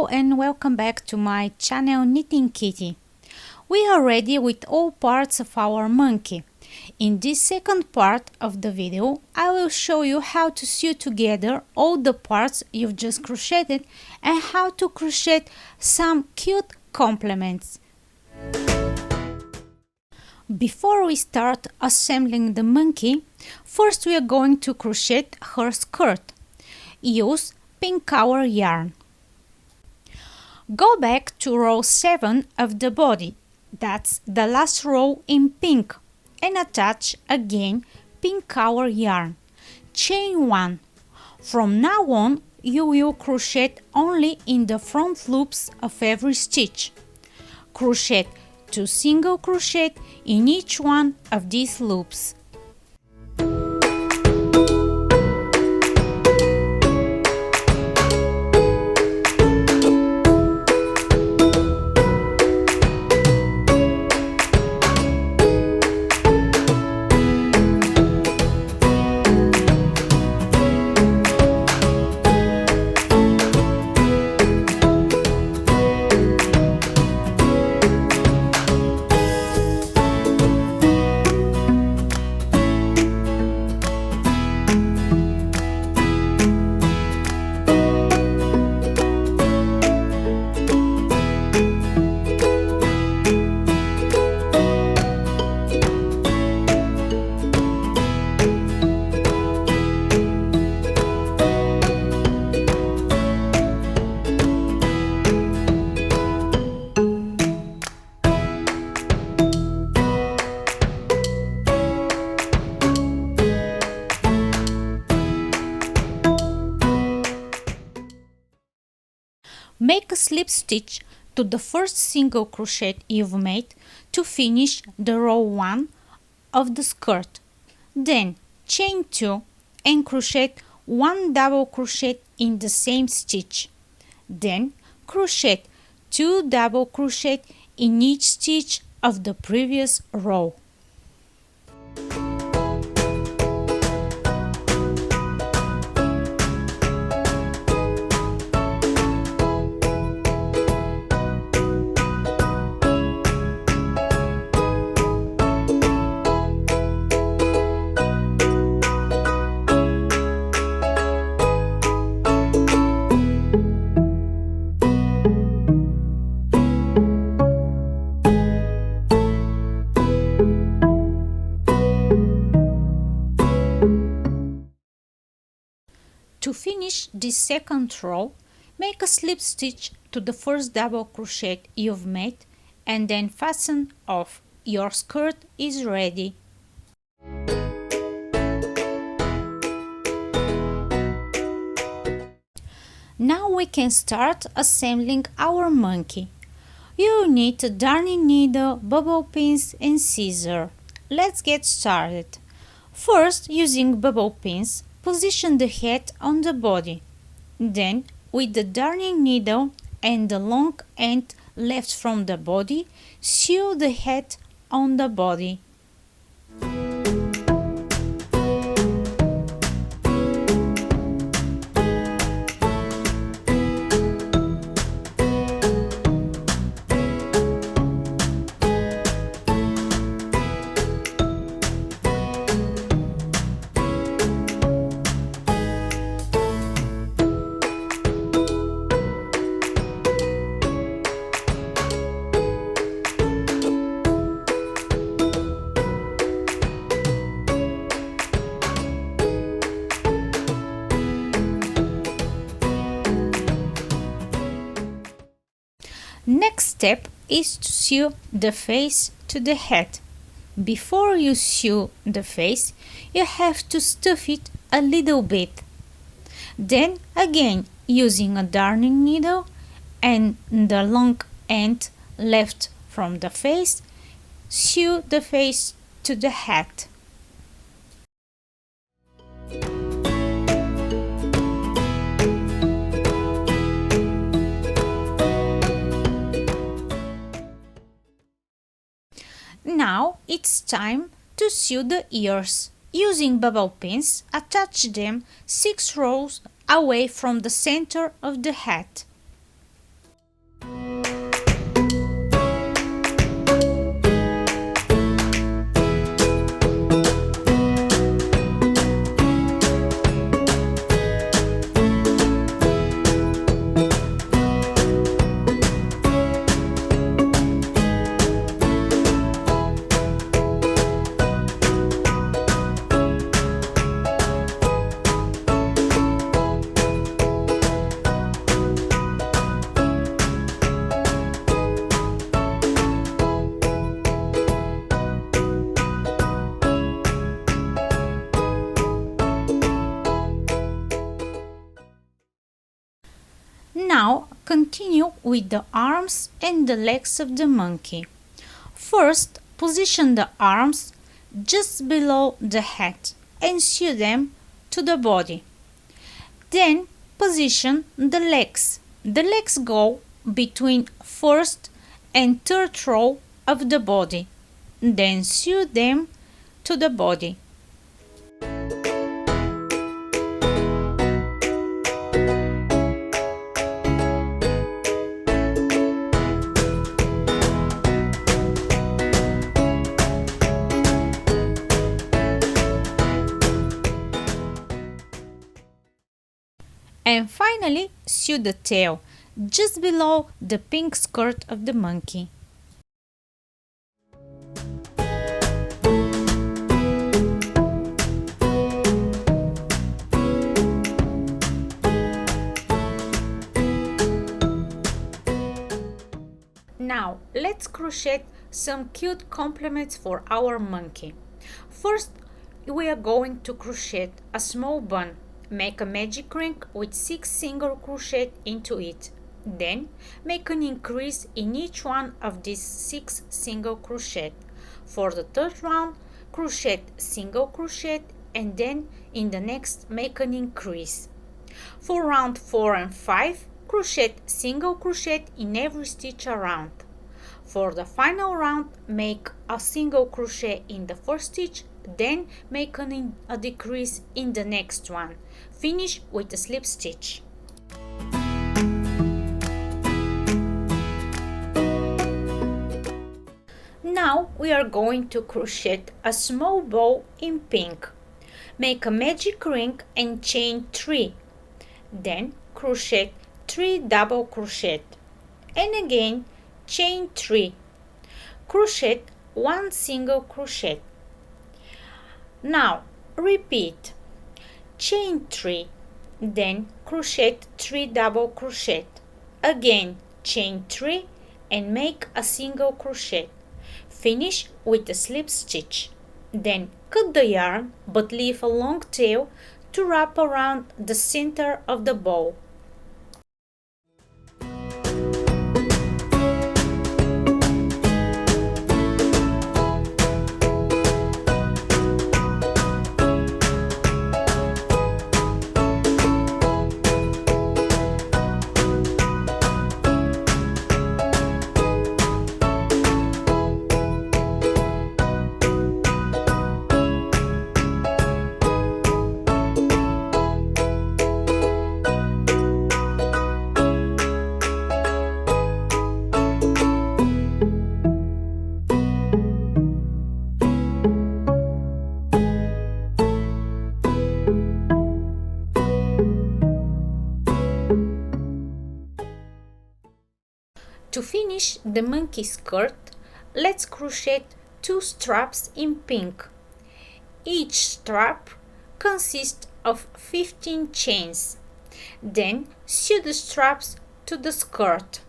Hello and welcome back to my channel Knitting Kitty. We are ready with all parts of our monkey. In this second part of the video, I will show you how to sew together all the parts you've just crocheted and how to crochet some cute complements. Before we start assembling the monkey, first we are going to crochet her skirt. Use pink color yarn. Go back to row 7 of the body, that's the last row in pink, and attach again pink color yarn. Chain 1. From now on, you will crochet only in the front loops of every stitch. Crochet 2 single crochet in each one of these loops. Make a slip stitch to the first single crochet you've made to finish the row 1 of the skirt. Then chain 2 and crochet 1 double crochet in the same stitch. Then crochet 2 double crochet in each stitch of the previous row. To finish this second row, make a slip stitch to the first double crochet you've made and then fasten off. Your skirt is ready. Now we can start assembling our monkey. You need a darning needle, bobble pins and scissors. Let's get started. First, using bobble pins, position the head on the body. Then, with the darning needle and the long end left from the body, sew the head on the body. Next step is to sew the face to the head. Before you sew the face, you have to stuff it a little bit. Then again, using a darning needle and the long end left from the face, sew the face to the head. Now it's time to sew the ears. Using bobble pins, attach them 6 rows away from the center of the hat. continue with the arms and the legs of the monkey. First, position the arms just below the head and sew them to the body. Then position the legs. The legs go between first and third row of the body. Then sew them to the body. And finally, sew the tail just below the pink skirt of the monkey. Now, let's crochet some cute complements for our monkey. First, we are going to crochet a small bun. Make a magic ring with 6 single crochet into it. Then, make an increase in each one of these 6 single crochet. For the third round, crochet single crochet and then in the next make an increase. For round 4 and 5, crochet single crochet in every stitch around. For the final round, make a single crochet in the first stitch, then make a decrease in the next one. Finish with a slip stitch. Now we are going to crochet a small bow in pink. Make a magic ring and chain 3. Then crochet 3 double crochet. And again chain 3. Crochet 1 single crochet. Now repeat. Chain 3, then crochet 3 double crochet. Again chain 3 and make a single crochet. Finish with a slip stitch. Then cut the yarn but leave a long tail to wrap around the center of the bow. To finish the monkey skirt, let's crochet 2 straps in pink. Each strap consists of 15 chains. Then sew the straps to the skirt.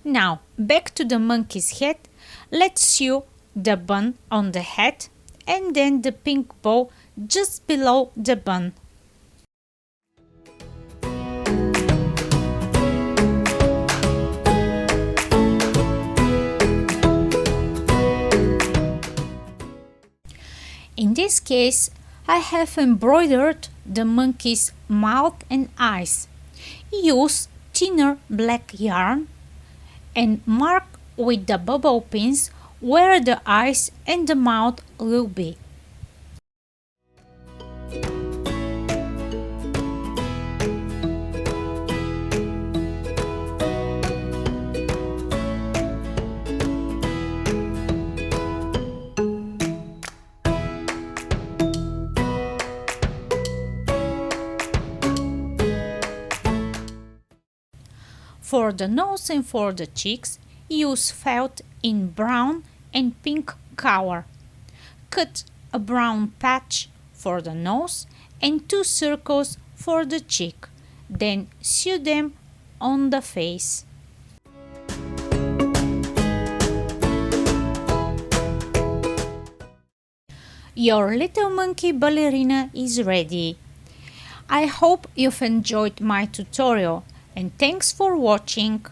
Now, back to the monkey's head, let's sew the bun on the head and then the pink bow just below the bun. In this case, I have embroidered the monkey's mouth and eyes. Use thinner black yarn and mark with the bobble pins where the eyes and the mouth will be. For the nose and for the cheeks, use felt in brown and pink color. Cut a brown patch for the nose and 2 circles for the cheek. Then sew them on the face. Your little monkey ballerina is ready. I hope you've enjoyed my tutorial and thanks for watching.